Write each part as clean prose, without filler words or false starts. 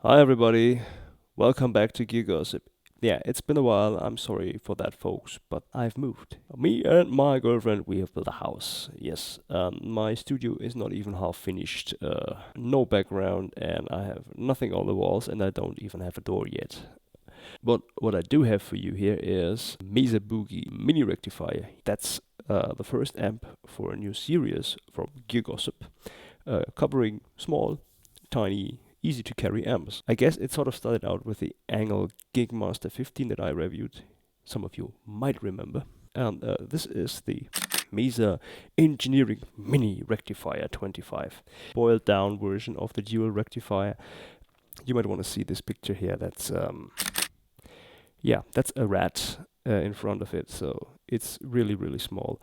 Hi everybody, welcome back to GearGossip. Yeah, it's been a while, I'm sorry for that folks, but I've moved. Me and my girlfriend, we have built a house. Yes, my studio is not even half finished, no background, and I have nothing on the walls, and I don't even have a door yet. But what I do have for you here is Mesa Boogie Mini Rectifier. That's the first amp for a new series from GearGossip, covering small, tiny, easy to carry amps. I guess it sort of started out with the Angle Gigmaster 15 that I reviewed. Some of you might remember. And this is the Mesa Engineering Mini Rectifier 25. Boiled down version of the dual rectifier. You might want to see this picture here. That's that's a rat in front of it. So it's really, really small.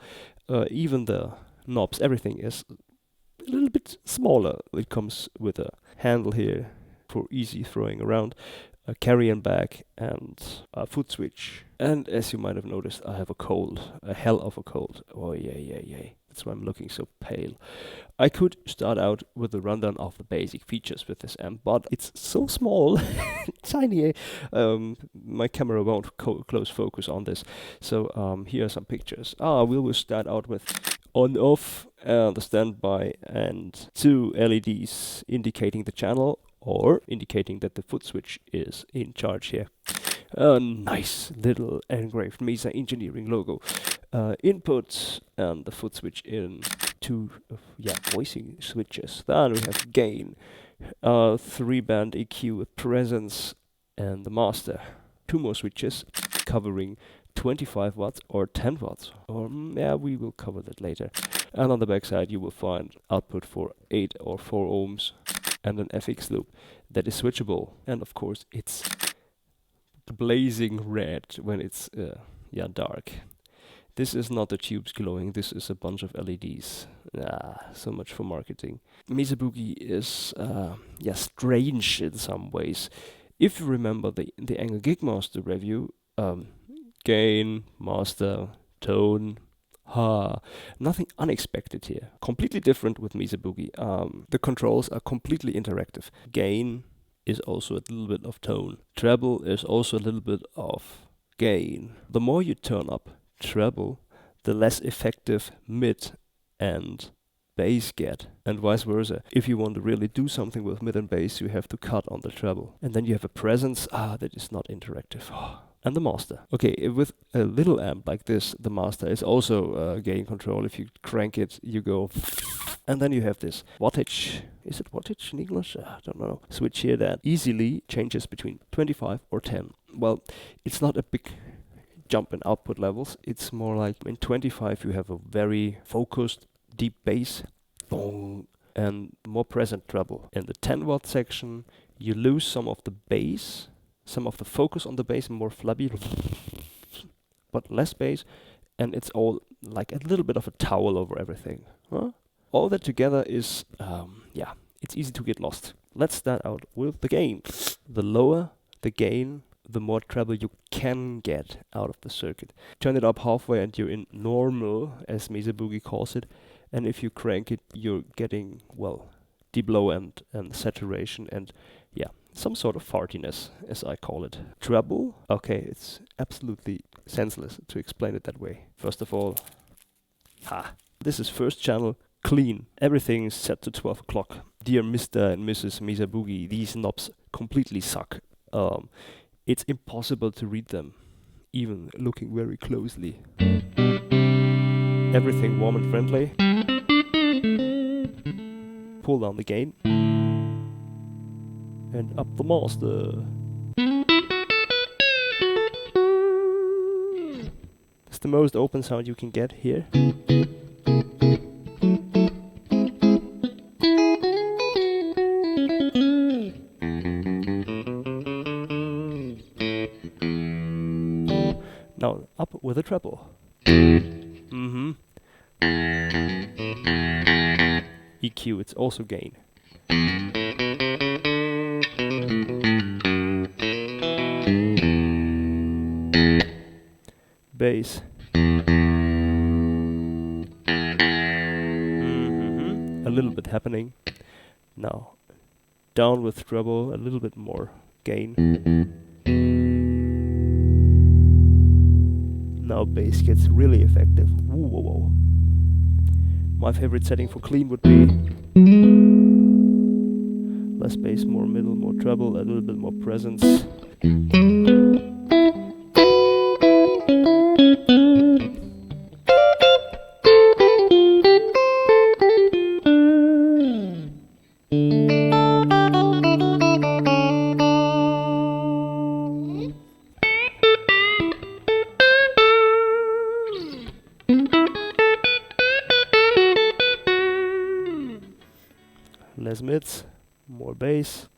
Even the knobs, everything is a little bit smaller. It comes with a handle here for easy throwing around, a carry-on bag, and a foot switch. And as you might have noticed, I have a cold, a hell of a cold. Oh yeah. That's why I'm looking so pale. I could start out with a rundown of the basic features with this amp, but it's so small, tiny. My camera won't close focus on this. So here are some pictures. We will start out with on-off, the standby, and two LEDs indicating the channel or indicating that the foot switch is in charge here. A nice little engraved Mesa Engineering logo. Input and the foot switch in two voicing switches. Then we have gain, 3-band EQ with presence, and the master. Two more switches covering 25 watts or 10 watts. We will cover that later. And on the back side you will find output for 8 or 4 ohms and an FX loop that is switchable. And of course it's blazing red when it's dark. This is not the tubes glowing, this is a bunch of LEDs. So much for marketing. Mesa Boogie is strange in some ways. If you remember the Angle Gigmaster review, gain, master, tone, nothing unexpected here. Completely different with Mesa Boogie. The controls are completely interactive. Gain is also a little bit of tone. Treble is also a little bit of gain. The more you turn up treble, the less effective mid and bass get, and vice versa. If you want to really do something with mid and bass, you have to cut on the treble. And then you have a presence, that is not interactive. And the master. Okay, with a little amp like this, the master is also gain control. If you crank it, you go, and then you have this wattage. Is it wattage in English? I don't know. Switch here that easily changes between 25 or 10. Well, it's not a big jump in output levels. It's more like in 25 you have a very focused deep bass, boom, and more present treble. In the 10 watt section you lose some of the bass, some of the focus on the bass, and more flabby, but less bass, and it's all like a little bit of a towel over everything. All that together is, it's easy to get lost. Let's start out with the gain. The lower the gain, the more treble you can get out of the circuit. Turn it up halfway and you're in normal, as Mesa Boogie calls it, and if you crank it, you're getting, deep low and saturation and some sort of fartiness, as I call it. Treble? Okay, it's absolutely senseless to explain it that way. First of all, this is first channel, clean. Everything is set to 12 o'clock. Dear Mr. and Mrs. Mesa Boogie, these knobs completely suck. It's impossible to read them, even looking very closely. Everything warm and friendly. Pull down the gain. And up the master. It's the most open sound you can get here. Now up with a treble. EQ, it's also gain. Bass. A little bit happening. Now Down with treble, a little bit more gain. Now bass gets really effective. Whoa, whoa, whoa. My favorite setting for clean would be less bass, more middle, more treble, a little bit more presence. Less mids, more bass.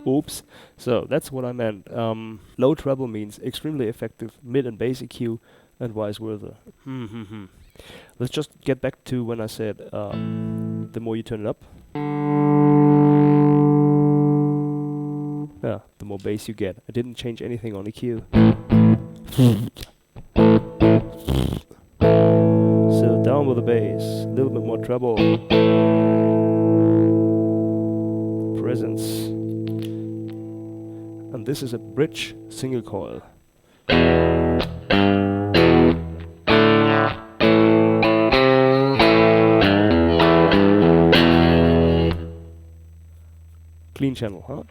Oops. So that's what I meant. Low treble means extremely effective mid and bass EQ, and vice versa. Let's just get back to when I said the more you turn it up, the more bass you get. I didn't change anything on EQ. So down with the bass, a little bit more treble, presence, and this is a bridge single coil. Clean channel, huh?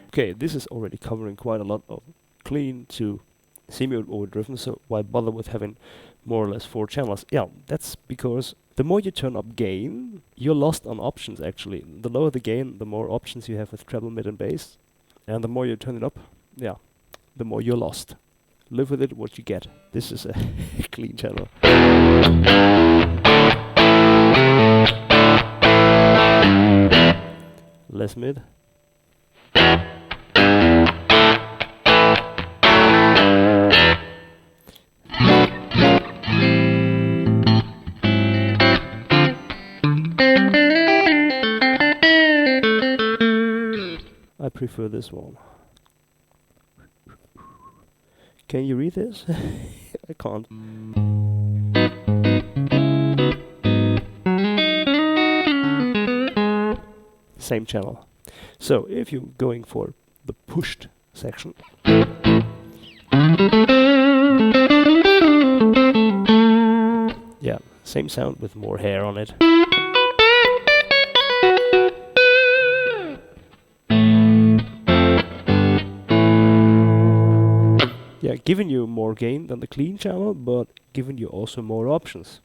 Okay, this is already covering quite a lot of clean to semi-overdriven, so why bother with having more or less 4 channels? Yeah, that's because the more you turn up gain, you're lost on options actually. The lower the gain, the more options you have with treble, mid and bass. And the more you turn it up, yeah, the more you're lost. Live with it, what you get. This is a clean channel. Less mid. I prefer this one. Can you read this? I can't. Same channel. So if you're going for the pushed section, yeah, same sound with more hair on it. Yeah, giving you more gain than the clean channel, but giving you also more options.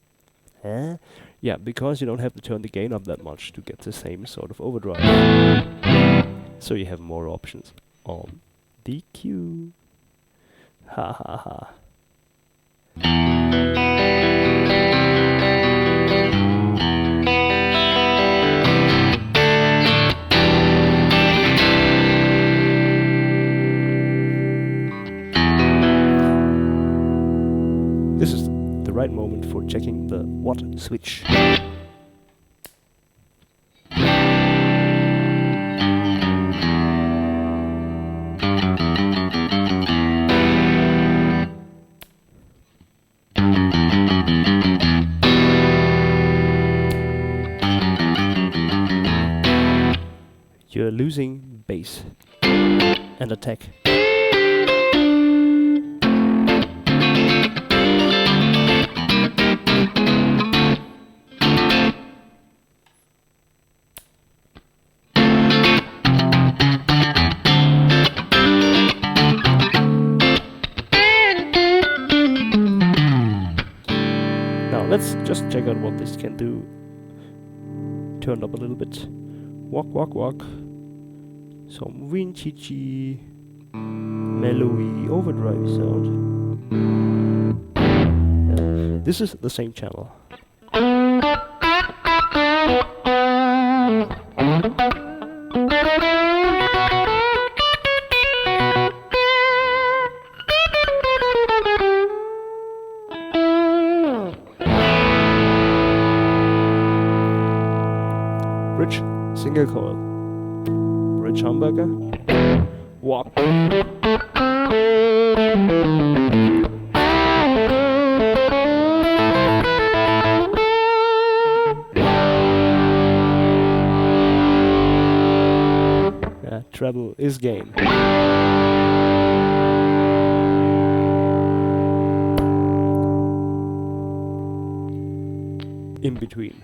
Yeah, because you don't have to turn the gain up that much to get the same sort of overdrive. So you have more options on DQ. Ha ha ha. This is the right moment for checking the watt switch. You're losing bass and attack. Let's just check out what this can do. Turn up a little bit. Walk, walk, walk. Some windchichi, mellowy overdrive sound. Yeah. This is the same channel. Bridge, single coil. Bridge humbucker. Walk. Yeah, treble is gain. In between.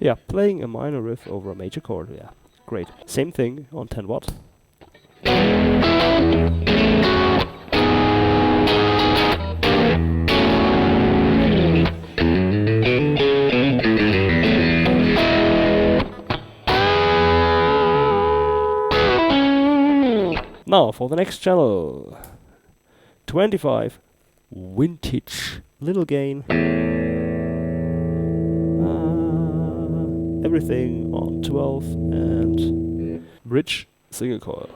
Yeah, playing a minor riff over a major chord, yeah, great. Same thing on 10 watt. Now for the next channel. 25 vintage, little gain. Everything on 12 and bridge single coil.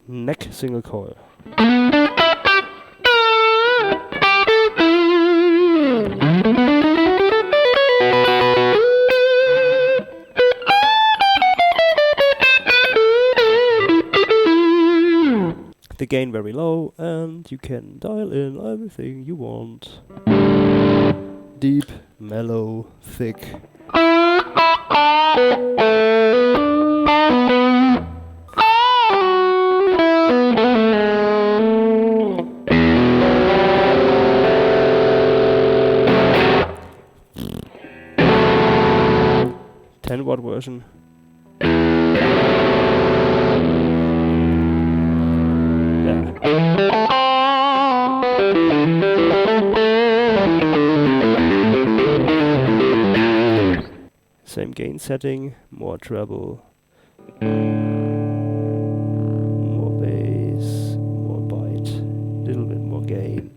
Neck single coil. The gain very low, and you can dial in everything you want. Deep, mellow, thick. 10 watt version. Yeah. Same gain setting, more treble, more bass, more bite, little bit more gain.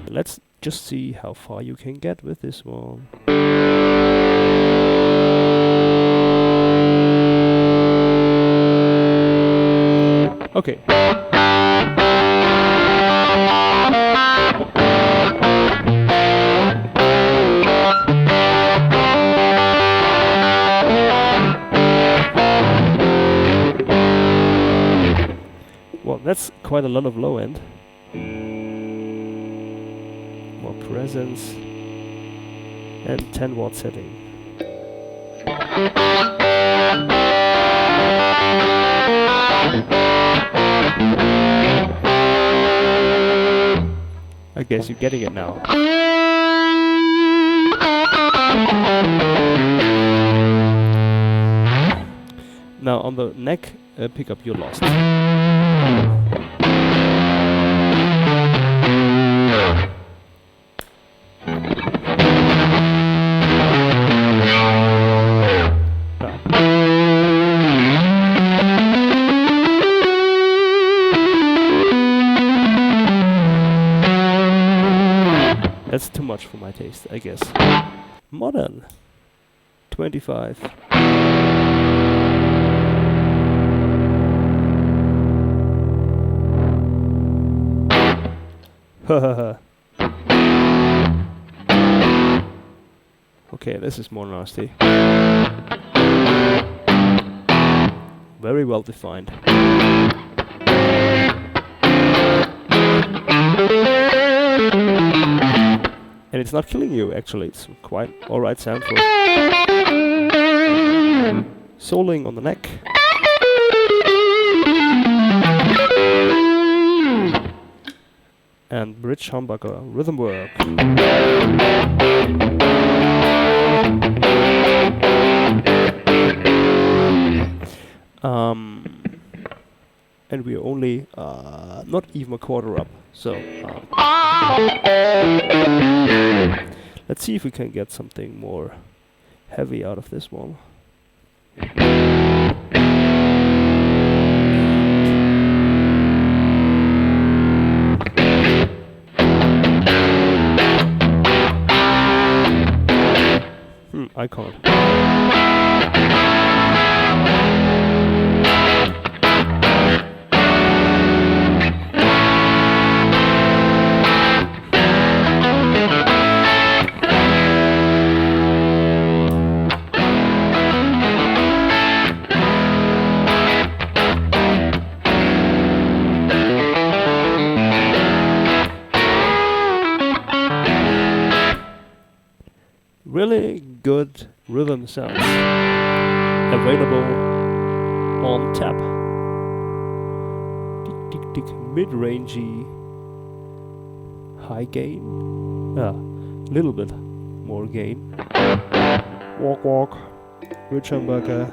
Let's just see how far you can get with this one. Okay. Well, that's quite a lot of low end. More presence and 10 watt setting. I guess you're getting it now. Now on the neck pickup you're lost. That's too much for my taste, I guess. Modern. 25. Okay, this is more nasty. Very well defined. And it's not killing you, actually. It's quite alright sound for soling on the neck. and bridge humbucker rhythm work. And we're only not even a quarter up, so let's see if we can get something more heavy out of this one. I can't. Really good rhythm sounds available on tap. Tick tick tick, mid-rangey, high gain, little bit more gain. Walk walk, rich humbucker.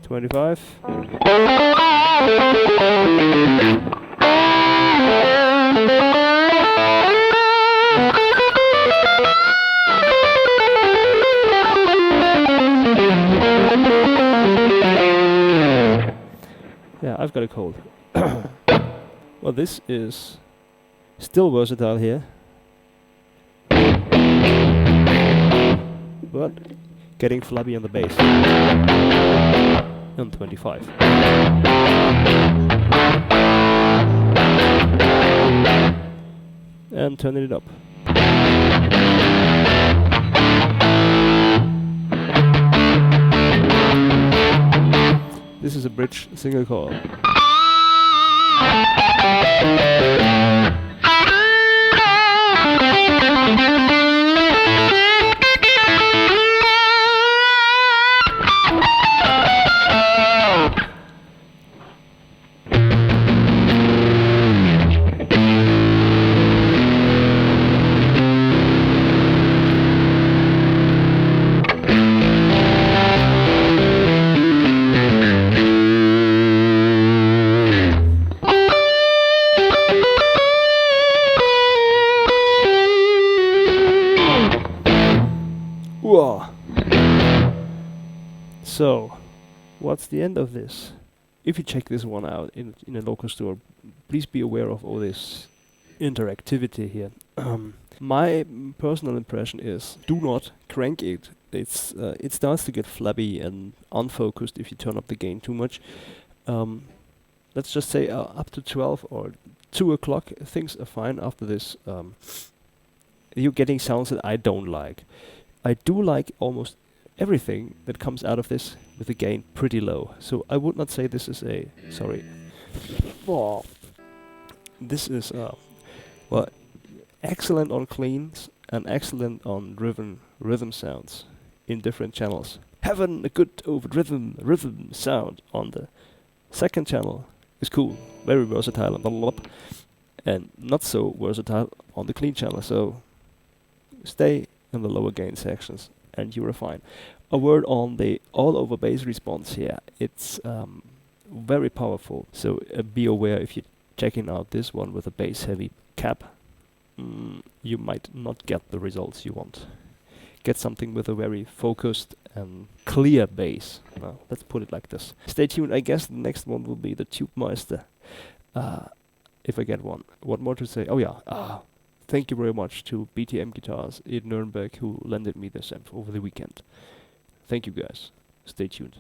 25. Yeah, I've got a cold. Well, this is still versatile here, but getting flabby on the bass. On 25. And turning it up. This is a bridge single coil. So, what's the end of this? If you check this one out in a local store, please be aware of all this interactivity here. My personal impression is, do not crank it. It starts to get flabby and unfocused if you turn up the gain too much. Let's just say up to 12 or 2 o'clock, things are fine. After this, you're getting sounds that I don't like. I do like almost everything that comes out of this with the gain pretty low. So I would not say this is a, sorry. Oh. This is, well, excellent on cleans and excellent on rhythm sounds in different channels. Having a good rhythm sound on the second channel is cool, very versatile on the lop, and not so versatile on the clean channel. So stay in the lower gain sections and you are fine. A word on the all-over bass response here. It's very powerful, so be aware if you're checking out this one with a bass-heavy cap, you might not get the results you want. Get something with a very focused and clear bass. Let's put it like this. Stay tuned. I guess the next one will be the Tube Meister, if I get one. What more to say? Oh yeah. Thank you very much to BTM Guitars in Nuremberg who lended me this amp over the weekend. Thank you guys. Stay tuned.